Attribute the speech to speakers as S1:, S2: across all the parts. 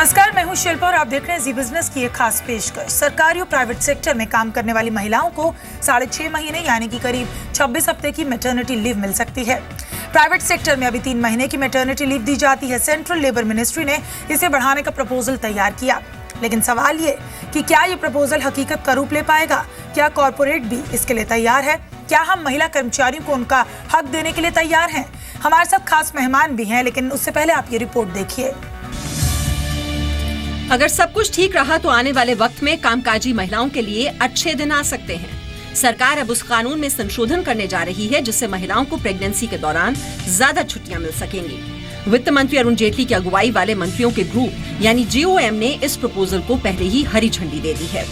S1: नमस्कार, मैं हूं शिल्पा और आप देख रहे हैं जी बिजनेस की एक खास पेशकश। सरकारी और प्राइवेट सेक्टर में काम करने वाली महिलाओं को 6.5 महीने यानी कि करीब 26 हफ्ते की मैटरनिटी लीव मिल सकती है। प्राइवेट सेक्टर में अभी 3 महीने की मैटरनिटी लीव दी जाती है। सेंट्रल लेबर मिनिस्ट्री ने इसे बढ़ाने का प्रपोजल तैयार किया, लेकिन सवाल ये कि क्या ये प्रपोजल हकीकत का रूप ले पाएगा? क्या कॉर्पोरेट भी इसके लिए तैयार है? क्या हम महिला कर्मचारियों को उनका हक देने के लिए तैयार हैं? हमारे साथ खास मेहमान भी हैं, लेकिन उससे पहले आप ये रिपोर्ट देखिए।
S2: अगर सब कुछ ठीक रहा तो आने वाले वक्त में कामकाजी महिलाओं के लिए अच्छे दिन आ सकते हैं। सरकार अब उस कानून में संशोधन करने जा रही है जिससे महिलाओं को प्रेगनेंसी के दौरान ज्यादा छुट्टियां मिल सकेंगी। वित्त मंत्री अरुण जेटली की अगुवाई वाले मंत्रियों के ग्रुप यानी GOM ने इस प्रपोजल को पहले ही हरी झंडी दे दी है।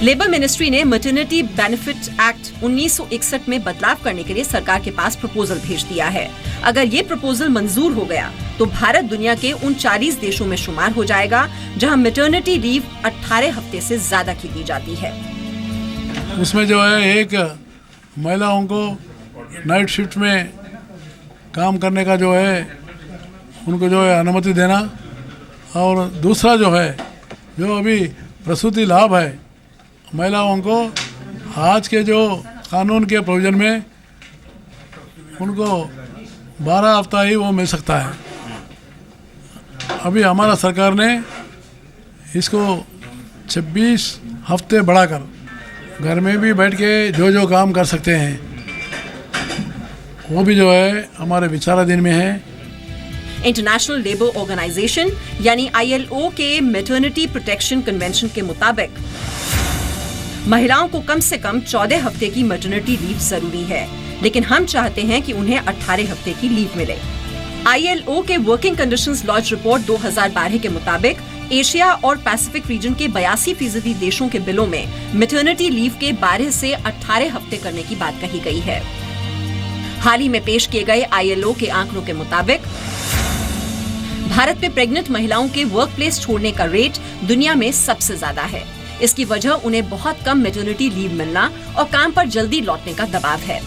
S2: लेबर मिनिस्ट्री ने मैटरनिटी बेनिफिट एक्ट 1961 में बदलाव करने के लिए सरकार के पास प्रपोजल भेज दिया है। अगर ये प्रपोजल मंजूर हो गया तो भारत दुनिया के उन 40 देशों में शुमार हो जाएगा जहां मैटरनिटी लीव 18 हफ्ते से ज्यादा की दी जाती है।
S3: उसमें जो है एक महिलाओं को नाइट शिफ्ट में काम करने का जो है उनको जो है अनुमति देना, और दूसरा जो है जो अभी प्रसूति लाभ है महिलाओं को आज के जो कानून के प्रोविजन में उनको 12 हफ्ता ही वो मिल सकता है। अभी हमारा सरकार ने इसको 26 हफ्ते बढ़ाकर घर में भी बैठ के जो काम कर सकते हैं वो भी जो है हमारे विचाराधीन में है।
S2: इंटरनेशनल लेबर ऑर्गेनाइजेशन यानी ILO के मैटरनिटी प्रोटेक्शन कन्वेंशन के मुताबिक महिलाओं को कम से कम 14 हफ्ते की मैटरनिटी लीव जरूरी है, लेकिन हम चाहते हैं कि उन्हें 18 हफ्ते की लीव मिले। ILO के वर्किंग कंडीशंस लॉज रिपोर्ट 2012 के मुताबिक एशिया और पैसिफिक रीजन के 82% देशों के बिलों में मैटरनिटी लीव के 12 से 18 हफ्ते करने की बात कही गई है। हाल ही में पेश किए गए ILO के आंकड़ों के मुताबिक भारत में प्रेग्नेंट महिलाओं के वर्क प्लेस छोड़ने का रेट दुनिया में सबसे ज्यादा है। इसकी वजह उन्हें बहुत कम मैटरनिटी लीव मिलना और काम पर जल्दी लौटने का दबाव है।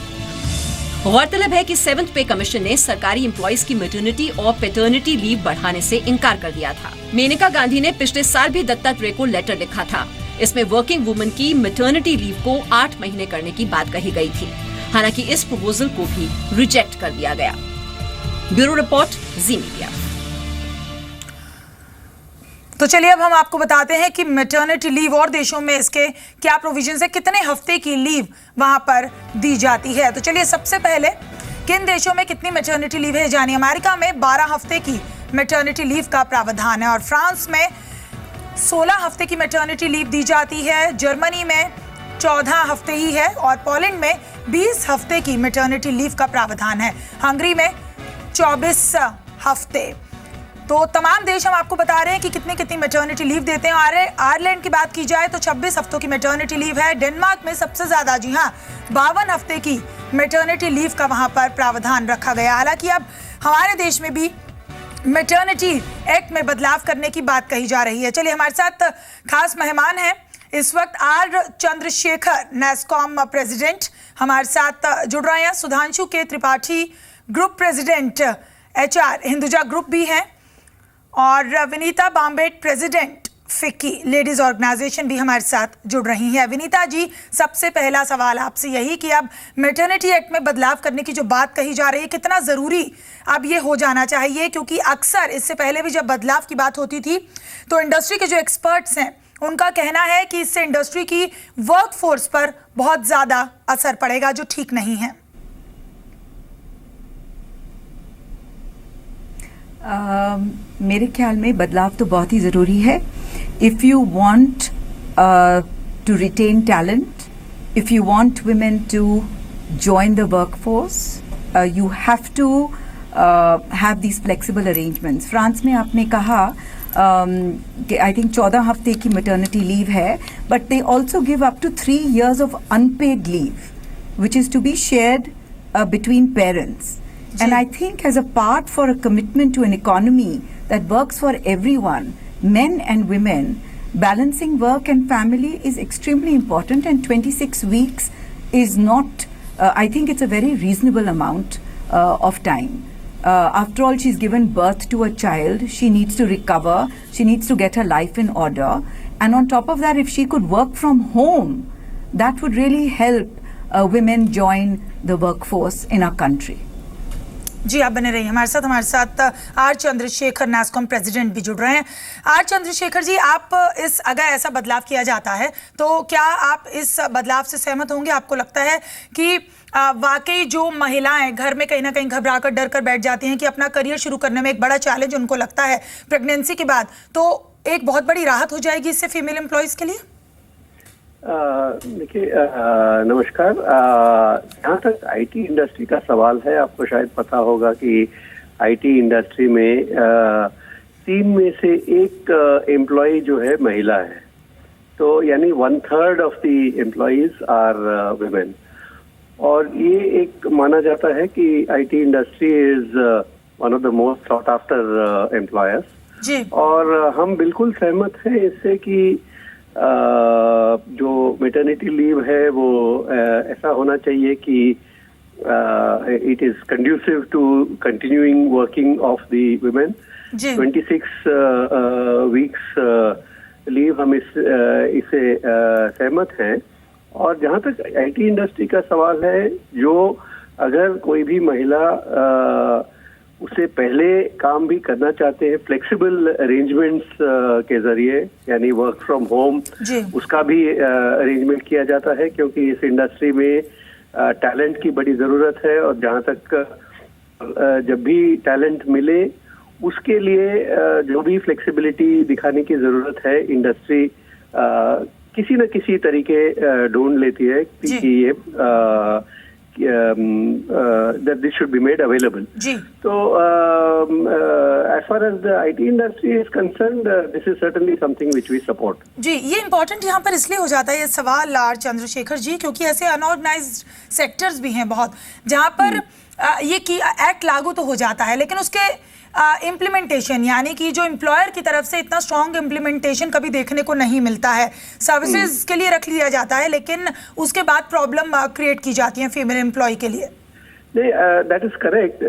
S2: गौरतलब है कि 7th पे कमीशन ने सरकारी एम्प्लॉइज की मैटरनिटी और पैटर्निटी लीव बढ़ाने से इनकार कर दिया था। मेनका गांधी ने पिछले साल भी दत्तात्रेय को लेटर लिखा था। इसमें वर्किंग वुमन की मैटरनिटी लीव को 8 महीने करने की बात कही गई थी। हालांकि इस प्रपोजल को भी रिजेक्ट कर दिया गया। Bureau report, Zee media.
S1: तो चलिए अब हम आपको बताते हैं कि मैटरनिटी लीव और देशों में इसके क्या प्रोविजन है, कितने हफ्ते की लीव वहां पर दी जाती है। तो चलिए सबसे पहले किन देशों में कितनी मैटरनिटी लीव है जानिए। अमेरिका में 12 हफ्ते की मैटरनिटी लीव का प्रावधान है और फ्रांस में 16 हफ्ते की मैटरनिटी लीव दी जाती है। जर्मनी में 14 हफ्ते ही है और पोलैंड में 20 हफ्ते की मैटरनिटी लीव का प्रावधान है। हंगरी में 24 हफ्ते। तो तमाम देश हम आपको बता रहे हैं कि कितनी कितनी मैटरनिटी लीव देते हैं। आयरलैंड की बात की जाए तो 26 हफ्तों की मैटरनिटी लीव है। डेनमार्क में सबसे ज्यादा, जी हाँ, 52 हफ्ते की मैटरनिटी लीव का वहां पर प्रावधान रखा गया। हालांकि अब हमारे देश में भी मैटरनिटी एक्ट में बदलाव करने की बात कही जा रही है। चलिए हमारे साथ खास मेहमान हैं इस वक्त R चंद्रशेखर, NASSCOM प्रेसिडेंट हमारे साथ जुड़ रहे हैं। Sudhanshu K Tripathi, group president HR Hinduja group भी हैं, और Vinita Bimbhet, president FICCI ladies organisation भी हमारे साथ जुड़ रही हैं। विनीता जी, सबसे पहला सवाल आपसे यही कि अब मैटरनिटी एक्ट में बदलाव करने की जो बात कही जा रही है, कितना ज़रूरी अब ये हो जाना चाहिए? क्योंकि अक्सर इससे पहले भी जब बदलाव की बात होती थी तो इंडस्ट्री के जो एक्सपर्ट्स हैं उनका कहना है कि इससे इंडस्ट्री की वर्कफोर्स पर बहुत ज़्यादा असर पड़ेगा, जो ठीक नहीं है।
S4: मेरे ख्याल में बदलाव तो बहुत ही ज़रूरी है। If you want to retain talent, if you want women to join the workforce, you have to have these flexible arrangements. France में आपने कहा कि आई थिंक 14 हफ्ते की मैटरनिटी लीव है, but they also give up to 3 years of unpaid leave, which is to be shared between parents. And I think as a part for a commitment to an economy that works for everyone, men and women, balancing work and family is extremely important, and 26 weeks is not, I think it's a very reasonable amount of time. After all, she's given birth to a child. She needs to recover. She needs to get her life in order. And on top of that, if she could work from home, that would really help women join the workforce in our country.
S1: जी आप बने रहिए हमारे साथ are Chandrashekhar NASSCOM president भी जुड़ रहे हैं। Are Chandrashekhar जी, आप अगर ऐसा बदलाव किया जाता है तो क्या आप इस बदलाव से सहमत होंगे? आपको लगता है कि वाकई जो महिलाएं घर में कहीं ना कहीं घबरा कर डर कर बैठ जाती हैं कि अपना करियर शुरू करने में एक बड़ा चैलेंज उनको लगता है प्रेगनेंसी के बाद, तो एक बहुत बड़ी राहत हो जाएगी इससे फीमेल एम्प्लॉयज के लिए?
S5: देखिए, नमस्कार। जहाँ तक आईटी इंडस्ट्री का सवाल है, आपको शायद पता होगा कि आईटी इंडस्ट्री में 3 में से 1 एम्प्लॉय जो है महिला है, तो यानी 1/3 of the employees are women. और ये एक माना जाता है कि IT industry is one of the most sought after employers. और हम बिल्कुल सहमत हैं इससे कि जो मैटरनिटी लीव है वो ऐसा होना चाहिए कि it is conducive to continuing working of the women. 26 weeks leave हम इसे सहमत हैं। और जहाँ तक आईटी इंडस्ट्री का सवाल है, जो अगर कोई भी महिला उससे पहले काम भी करना चाहते हैं फ्लेक्सिबल अरेंजमेंट्स के जरिए, यानी वर्क फ्रॉम होम, उसका भी अरेंजमेंट किया जाता है, क्योंकि इस इंडस्ट्री में टैलेंट की बड़ी ज़रूरत है। और जहाँ तक जब भी टैलेंट मिले उसके लिए जो भी फ्लेक्सिबिलिटी दिखाने की ज़रूरत है, इंडस्ट्री किसी न किसी तरीके ढूंढ लेती है कि ये that this should be made available. So, as far as the IT industry is concerned, this is certainly something which we support.
S1: जी, ये इम्पोर्टेंट यहाँ पर इसलिए हो जाता है ये सवाल आर चंद्रशेखर जी, क्योंकि ऐसे अनऑर्गेनाइज्ड सेक्टर्स भी हैं बहुत, जहाँ पर ये की एक्ट लागू तो हो जाता है, लेकिन उसके इम्प्लीमेंटेशन यानी कि जो एम्प्लॉयर की तरफ से इतना स्ट्रॉन्ग इम्प्लीमेंटेशन कभी देखने को नहीं मिलता है। सर्विसेज के लिए रख लिया जाता है, लेकिन उसके बाद प्रॉब्लम क्रिएट की जाती है फीमेल एम्प्लॉय के लिए।
S5: नहीं, दैट इज करेक्ट,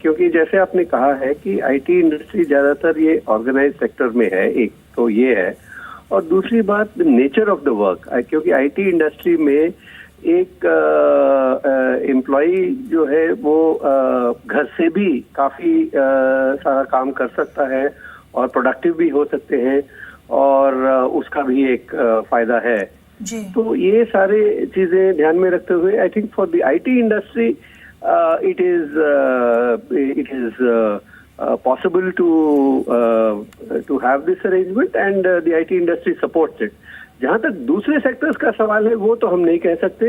S5: क्योंकि जैसे आपने कहा है कि आईटी इंडस्ट्री ज्यादातर ये ऑर्गेनाइज सेक्टर में है, एक तो ये है, और दूसरी बात नेचर ऑफ द वर्क, क्योंकि आईटी इंडस्ट्री में एक एम्प्लॉई जो है वो घर से भी काफी सारा काम कर सकता है और प्रोडक्टिव भी हो सकते हैं, और उसका भी एक फायदा है
S1: जी।
S5: तो ये सारे चीजें ध्यान में रखते हुए I think for the IT industry it is possible to have this arrangement, and the IT industry supports it. जहाँ तक दूसरे सेक्टर्स का सवाल है वो तो हम नहीं कह सकते,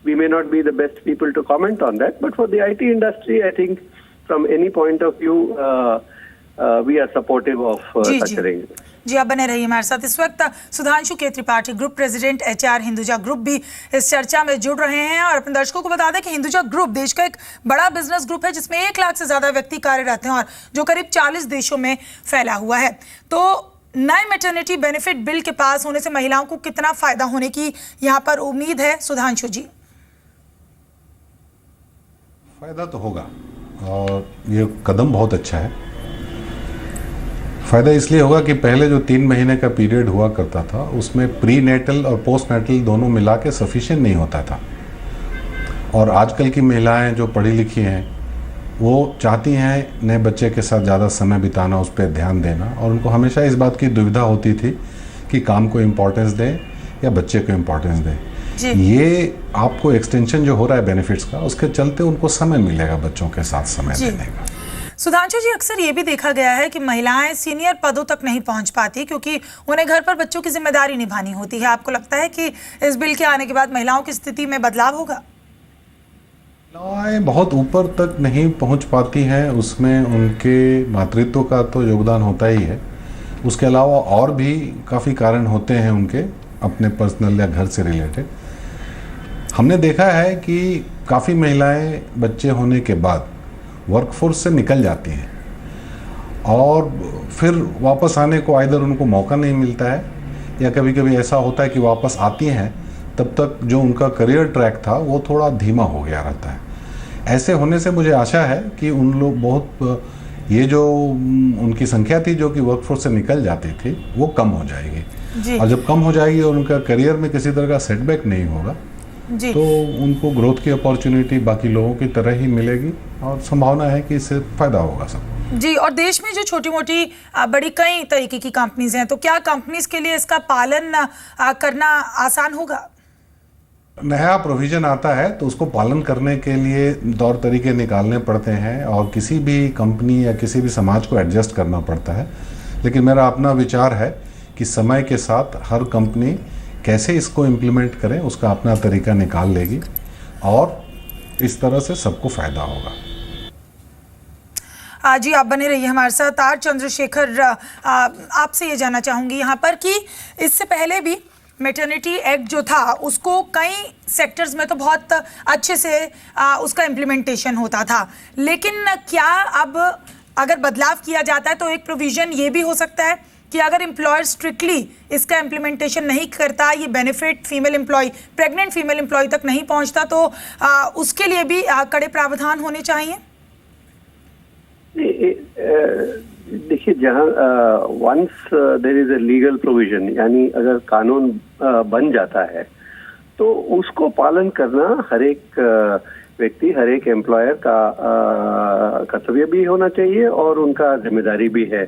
S5: we may not be the best people to comment on that, but for the IT industry I think from any point of view we are supportive of such arrangement.
S1: जी, आप बने रहिए हमारे साथ। इस वक्त Sudhanshu K Tripathi, group president HR Hinduja group, भी इस चर्चा में जुड़ रहे हैं। और अपने दर्शकों को बता दें कि हिंदुजा ग्रुप देश का एक बड़ा बिजनेस ग्रुप है, जिसमें 1 लाख से ज्यादा व्यक्ति कार्यरत हैं और जो करीब 40 देशों में फैला हुआ है। तो नए मैटरनिटी बेनिफिट बिल के पास होने से महिलाओं को कितना फायदा होने की यहाँ पर उम्मीद है, सुधांशु जी?
S6: फायदा तो होगा और ये कदम बहुत अच्छा है। फ़ायदा इसलिए होगा कि पहले जो 3 महीने का पीरियड हुआ करता था उसमें प्री नेटल और पोस्ट नेटल दोनों मिला के सफिशिएंट नहीं होता था, और आजकल की महिलाएं जो पढ़ी लिखी हैं वो चाहती हैं नए बच्चे के साथ ज़्यादा समय बिताना, उस पर ध्यान देना, और उनको हमेशा इस बात की दुविधा होती थी कि काम को इम्पोर्टेंस दें या बच्चे को इम्पोर्टेंस दें। ये आपको एक्सटेंशन जो हो रहा है बेनिफिट्स का, उसके चलते उनको समय मिलेगा बच्चों के साथ समय देने का।
S1: सुधांशु जी, अक्सर ये भी देखा गया है कि महिलाएं सीनियर पदों तक नहीं पहुंच पाती क्योंकि उन्हें घर पर बच्चों की जिम्मेदारी निभानी होती है। आपको लगता है कि इस बिल के आने के बाद महिलाओं की स्थिति में बदलाव होगा?
S6: महिलाएं बहुत ऊपर तक नहीं पहुंच पाती हैं, उसमें उनके मातृत्व का तो योगदान होता ही है, उसके अलावा और भी काफ़ी कारण होते हैं उनके अपने पर्सनल या घर से रिलेटेड। हमने देखा है कि काफ़ी महिलाएं बच्चे होने के बाद वर्कफोर्स से निकल जाती हैं और फिर वापस आने को आइदर उनको मौका नहीं मिलता है, या कभी कभी ऐसा होता है कि वापस आती हैं तब तक जो उनका करियर ट्रैक था वो थोड़ा धीमा हो गया रहता है। ऐसे होने से मुझे आशा है कि उन लोग बहुत ये जो उनकी संख्या थी जो कि वर्कफोर्स से निकल जाती थी वो कम हो जाएगी, और जब कम हो जाएगी और उनका करियर में किसी तरह का सेटबैक नहीं होगा तो उनको ग्रोथ की अपॉर्चुनिटी बाकी लोगों की तरह ही मिलेगी और संभावना है कि इससे फायदा होगा सबको।
S1: जी, और देश में जो छोटी मोटी बड़ी कई तरीके की कंपनीज हैं, तो क्या कंपनीज के लिए इसका पालन करना आसान होगा?
S6: नया प्रोविजन आता है तो उसको पालन करने के लिए तौर तरीके निकालने पड़ते हैं और किसी भी कंपनी या किसी भी समाज को एडजस्ट करना पड़ता है, लेकिन मेरा अपना विचार है कि समय के साथ हर कंपनी कैसे इसको इम्प्लीमेंट करें उसका अपना तरीका निकाल लेगी और इस तरह से सबको फायदा होगा।
S1: जी, आप बने रहिए हमारे साथ। आर चंद्रशेखर, आपसे ये जानना चाहूँगी यहाँ पर कि इससे पहले भी मैटरनिटी एक्ट जो था उसको कई सेक्टर्स में तो बहुत अच्छे से उसका इम्प्लीमेंटेशन होता था, लेकिन क्या अब अगर बदलाव किया जाता है तो एक प्रोविज़न ये भी हो सकता है कि अगर एम्प्लॉयर स्ट्रिक्टली इसका इम्प्लीमेंटेशन नहीं करता, ये benefit female employ, pregnant female employ तक नहीं पहुंचता, तो उसके लिए भी कड़े प्रावधान होने चाहिए?
S5: देखिए, जहाँ once there is a legal provision, यानी अगर कानून बन जाता है तो उसको पालन करना हर एक व्यक्ति, हर एक एम्प्लॉयर का कर्तव्य भी होना चाहिए और उनका जिम्मेदारी भी है।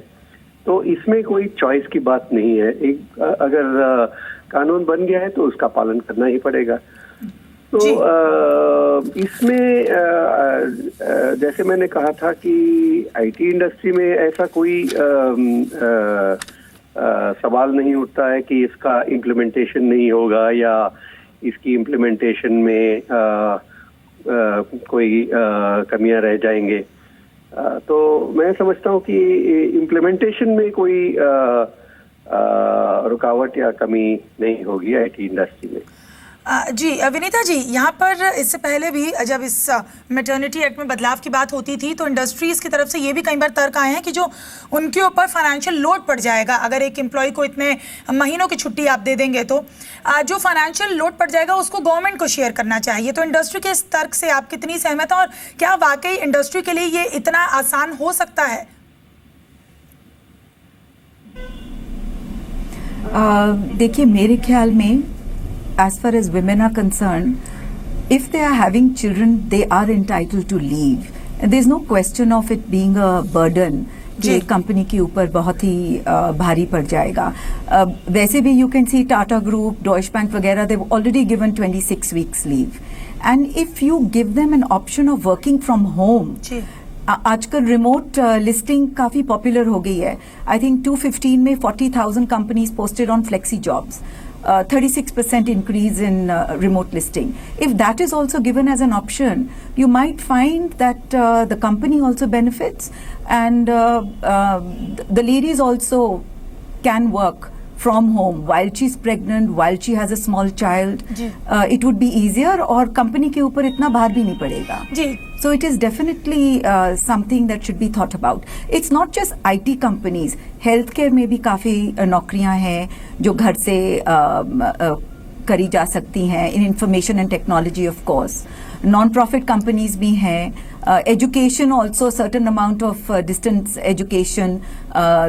S5: तो इसमें कोई चॉइस की बात नहीं है। एक अगर कानून बन गया है तो उसका पालन करना ही पड़ेगा। तो इसमें जैसे मैंने कहा था कि आईटी इंडस्ट्री में ऐसा कोई सवाल नहीं उठता है कि इसका इम्प्लीमेंटेशन नहीं होगा या इसकी इम्प्लीमेंटेशन में कोई कमियां रह जाएंगे। तो मैं समझता हूँ कि इम्प्लीमेंटेशन में कोई रुकावट या कमी नहीं होगी आईटी इंडस्ट्री में।
S1: जी विनीता जी, यहाँ पर इससे पहले भी जब इस मैटरनिटी एक्ट में बदलाव की बात होती थी तो इंडस्ट्रीज़ की तरफ से ये भी कई बार तर्क आए हैं कि जो उनके ऊपर फाइनेंशियल लोड पड़ जाएगा, अगर एक एम्प्लॉय को इतने महीनों की छुट्टी आप दे देंगे तो जो फाइनेंशियल लोड पड़ जाएगा उसको गवर्नमेंट को शेयर करना चाहिए। तो इंडस्ट्री के इस तर्क से आप कितनी सहमत हैं और क्या वाकई इंडस्ट्री के लिए ये इतना आसान हो सकता है?
S4: देखिए, मेरे ख्याल में as far as women are concerned, if they are having children, they are entitled to leave. And there's no question of it being a burden कि कंपनी के ऊपर बहुत ही भारी पड़ जाएगा। वैसे भी you can see Tata Group, Deutsche Bank वगैरह, they've already given 26 weeks leave. And if you give them an option of working from home, आजकल रिमोट लिस्टिंग काफ़ी पॉपुलर हो गई है। आई थिंक 2015 में 40,000 companies posted on flexi jobs, 36% increase in remote listing. If that is also given as an option, you might find that the company also benefits and the ladies also can work from home while she's pregnant, while she has a small child. It would be easier और company के ऊपर इतना भार भी नहीं पड़ेगा। So it is definitely something that should be thought about. It's not just IT companies. Healthcare में भी काफ़ी नौकरियां हैं जो घर से करी जा सकती हैं, in information and technology of course. Non-profit companies भी हैं. Education also, certain amount of distance education.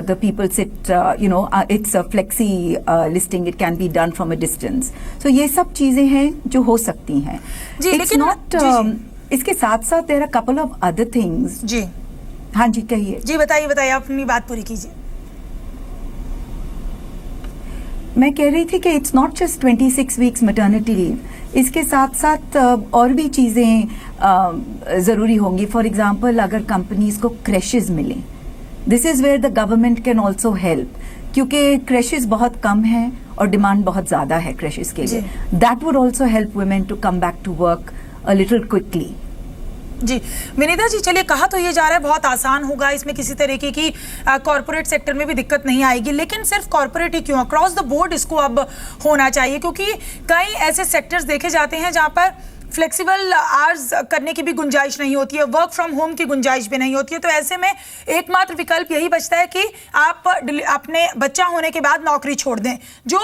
S4: The people sit, it's a flexi listing. It can be done from a distance. So ये सब चीज़ें हैं जो हो सकती हैं. It's not. इसके साथ साथ there are a couple of other things.
S1: जी
S4: हाँ जी, कहिए।
S1: जी बताइए, आप अपनी बात पूरी कीजिए।
S4: मैं कह रही थी कि it's not just 26 weeks maternity leave, इसके साथ साथ और भी चीज़ें ज़रूरी होंगी। फॉर एग्जांपल, अगर कंपनीज को क्रैशेस मिलें, this is where the government can also help, क्योंकि क्रैशेस बहुत कम हैं और डिमांड बहुत ज़्यादा है क्रैशेस के लिए। That would also help women to come back to work a little quickly.
S1: जी विनीता जी, चलिए, कहा तो ये जा रहा है बहुत आसान होगा, इसमें किसी तरीके की कॉर्पोरेट सेक्टर में भी दिक्कत नहीं आएगी, लेकिन सिर्फ कॉर्पोरेट ही क्यों, अक्रॉस द बोर्ड इसको अब होना चाहिए, क्योंकि कई ऐसे सेक्टर्स देखे जाते हैं जहाँ पर फ्लेक्सिबल आवर्स करने की भी गुंजाइश नहीं होती है, वर्क फ्रॉम होम की गुंजाइश भी नहीं होती है। तो ऐसे में एकमात्र विकल्प यही बचता है कि आप अपने बच्चा होने के बाद नौकरी छोड़ दें। जो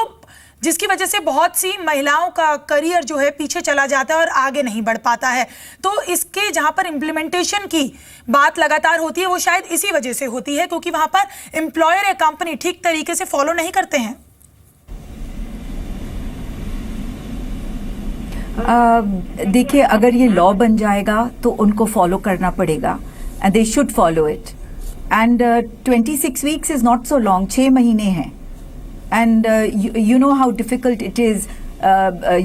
S1: जिसकी वजह से बहुत सी महिलाओं का करियर जो है पीछे चला जाता है और आगे नहीं बढ़ पाता है। तो इसके जहां पर इम्प्लीमेंटेशन की बात लगातार होती है वो शायद इसी वजह से होती है क्योंकि वहां पर एम्प्लॉयर या कंपनी ठीक तरीके से फॉलो नहीं करते हैं।
S4: देखिए, अगर ये लॉ बन जाएगा तो उनको फॉलो करना पड़ेगा and they should follow it. And 26 weeks is not so long, 6 महीने हैं। And you know how difficult it is.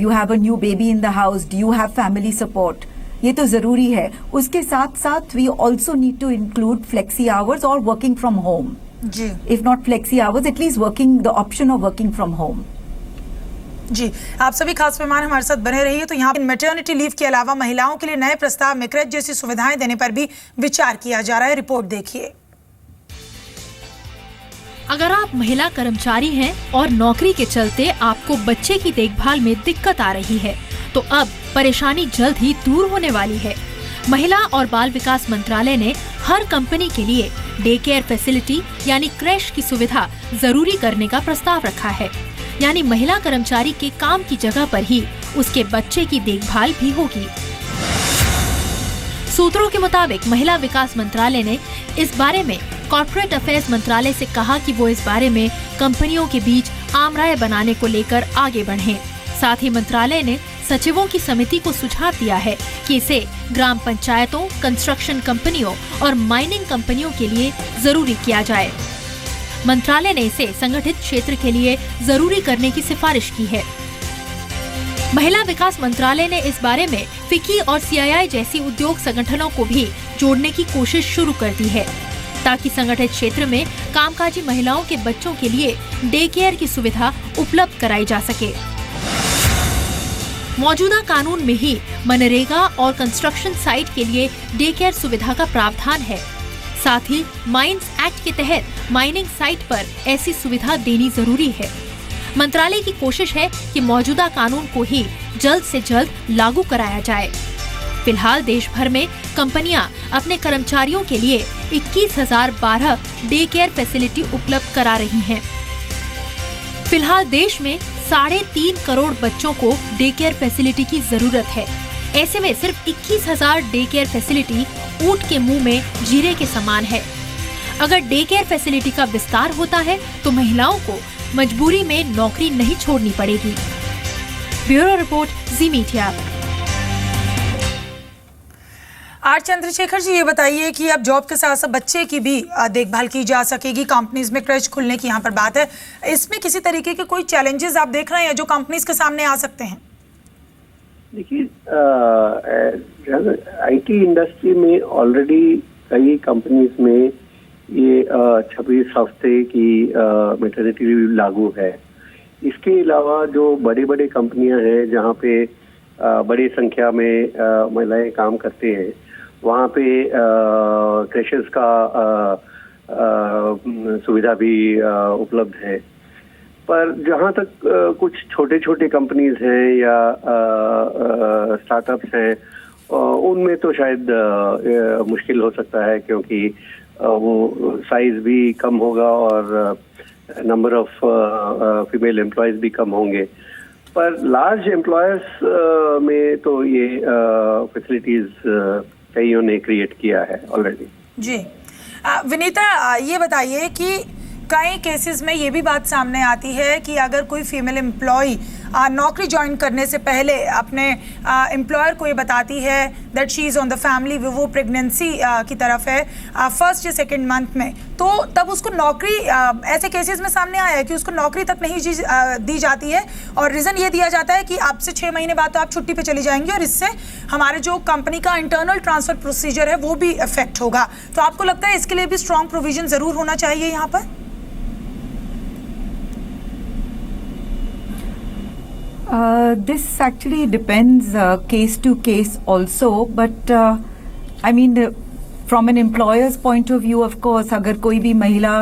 S4: You have a new baby in the house. Do you have family support? ये तो ज़रूरी है। उसके साथ साथ we also need to include flexi hours or working from home.
S1: Ji.
S4: If not flexi hours, at least working the option of working from home.
S1: जी, आप सभी खास मेहमान हमारे साथ बने रहिए। तो यहाँ मैटरनिटी लीव के अलावा महिलाओं के लिए नए प्रस्ताव में क्रेच जैसी सुविधाएं देने पर भी विचार किया जा रहा है। रिपोर्ट देखिए।
S7: अगर आप महिला कर्मचारी हैं और नौकरी के चलते आपको बच्चे की देखभाल में दिक्कत आ रही है, तो अब परेशानी जल्द ही दूर होने वाली है। महिला और बाल विकास मंत्रालय ने हर कंपनी के लिए डे केयर फैसिलिटी यानी क्रैश की सुविधा जरूरी करने का प्रस्ताव रखा है। यानी महिला कर्मचारी के काम की जगह पर ही उसके बच्चे की देखभाल भी होगी। सूत्रों के मुताबिक महिला विकास मंत्रालय ने इस बारे में कॉर्पोरेट अफेयर्स मंत्रालय से कहा कि वो इस बारे में कंपनियों के बीच आम राय बनाने को लेकर आगे बढ़ें। साथ ही मंत्रालय ने सचिवों की समिति को सुझाव दिया है कि इसे ग्राम पंचायतों, कंस्ट्रक्शन कंपनियों और माइनिंग कंपनियों के लिए जरूरी किया जाए। मंत्रालय ने इसे संगठित क्षेत्र के लिए जरूरी करने की सिफारिश की है। महिला विकास मंत्रालय ने इस बारे में फिक्की और सीआईआई जैसी उद्योग संगठनों को भी जोड़ने की कोशिश शुरू कर दी है, ताकि संगठित क्षेत्र में कामकाजी महिलाओं के बच्चों के लिए डे केयर की सुविधा उपलब्ध कराई जा सके। मौजूदा कानून में ही मनरेगा और कंस्ट्रक्शन साइट के लिए डे केयर सुविधा का प्रावधान है। साथ ही माइंस एक्ट के तहत माइनिंग साइट पर ऐसी सुविधा देनी जरूरी है। मंत्रालय की कोशिश है कि मौजूदा कानून को ही जल्द से जल्द लागू कराया जाए। फिलहाल देश भर में कंपनियां अपने कर्मचारियों के लिए 21,012 डे केयर फैसिलिटी उपलब्ध करा रही हैं। फिलहाल देश में 3.5 करोड़ बच्चों को डे केयर फैसिलिटी की जरूरत है। ऐसे में सिर्फ 21,000 डे केयर फैसिलिटी ऊंट के मुंह में जीरे के समान है। अगर डे केयर फैसिलिटी का विस्तार होता है तो महिलाओं को मजबूरी में नौकरी नहीं छोड़नी पड़ेगी। Bureau report, Zee media.
S1: R Chandrashekhar ji, ये बताइए कि अब जॉब के साथ साथ बच्चे की भी देखभाल की जा सकेगी। कंपनीज में क्रैच खुलने की यहाँ पर बात है, इसमें किसी तरीके के कोई चैलेंजेस आप देख रहे हैं जो कंपनीज के सामने आ सकते हैं?
S5: देखिए, आईटी इंडस्ट्री में ऑलरेडी कई कंपनीज में ये 26 हफ्ते की मैटरनिटी लीव लागू है। इसके अलावा जो बड़े बड़े कंपनियां हैं जहाँ पे बड़ी संख्या में महिलाएं काम करते हैं, वहाँ पे क्रैशेस का सुविधा भी उपलब्ध है। पर जहाँ तक कुछ छोटे छोटे कंपनीज हैं या स्टार्टअप्स हैं, उनमें तो शायद मुश्किल हो सकता है, क्योंकि वो साइज भी कम होगा और नंबर ऑफ फीमेल एम्प्लॉयज भी कम होंगे। पर लार्ज एम्प्लॉयर्स में तो ये फैसिलिटीज कईयों ने क्रिएट किया है ऑलरेडी।
S1: जी विनीता, ये बताइए कि कई केसेस में ये भी बात सामने आती है कि अगर कोई फीमेल एम्प्लॉय नौकरी ज्वाइन करने से पहले अपने एम्प्लॉयर को ये बताती है that she is on the family, वो प्रेगनेंसी की तरफ है फर्स्ट या सेकेंड मंथ में, तो तब उसको नौकरी ऐसे केसेस में सामने आया है कि उसको नौकरी तक नहीं दी जाती है और रीज़न ये दिया जाता है कि आपसे 6 महीने बाद तो आप छुट्टी पे चली जाएंगी और इससे हमारे जो कंपनी का इंटरनल ट्रांसफर प्रोसीजर है वो भी इफेक्ट होगा। तो आपको लगता है इसके लिए भी स्ट्रॉन्ग प्रोविजन ज़रूर होना चाहिए यहाँ पर?
S4: This actually depends case to case also, but I mean from an employer's point of view, of course, अगर कोई भी महिला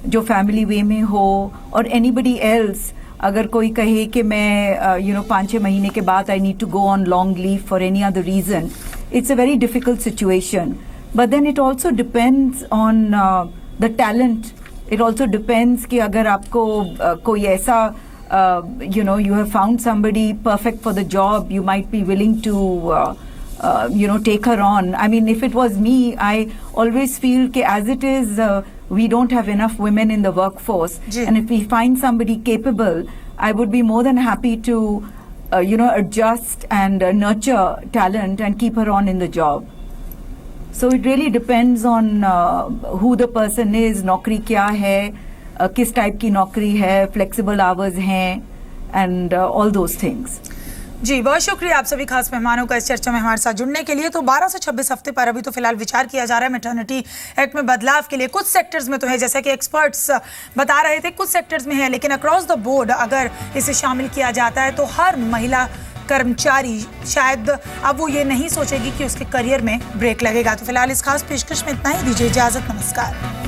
S4: जो family way में हो और anybody else अगर कोई कहे कि मैं 5-6 महीने के बाद I need to go on long leave for any other reason, it's a very difficult situation. But then it also depends on the talent. It also depends कि अगर आपको कोई ऐसा you have found somebody perfect for the job, you might be willing to take her on. I mean, if it was me, I always feel that as it is, we don't have enough women in the workforce. And if we find somebody capable, I would be more than happy to, adjust and nurture talent and keep her on in the job. So it really depends on who the person is, नौकरी क्या है, किस type की नौकरी है, flexible hours हैं, and all those things.
S1: जी, बहुत शुक्रिया आप सभी खास मेहमानों का इस चर्चा में हमारे साथ जुड़ने के लिए। तो 12 से 26 हफ्ते पर अभी तो फिलहाल विचार किया जा रहा है मैटरनिटी एक्ट में बदलाव के लिए। कुछ सेक्टर्स में तो है, जैसे कि एक्सपर्ट्स बता रहे थे, कुछ सेक्टर्स में है, लेकिन अक्रॉस द बोर्ड अगर इसे शामिल किया जाता है तो हर महिला कर्मचारी शायद अब वो ये नहीं सोचेगी कि उसके करियर में ब्रेक लगेगा। तो फिलहाल इस खास पेशकश में इतना ही, दीजिए इजाजत, नमस्कार।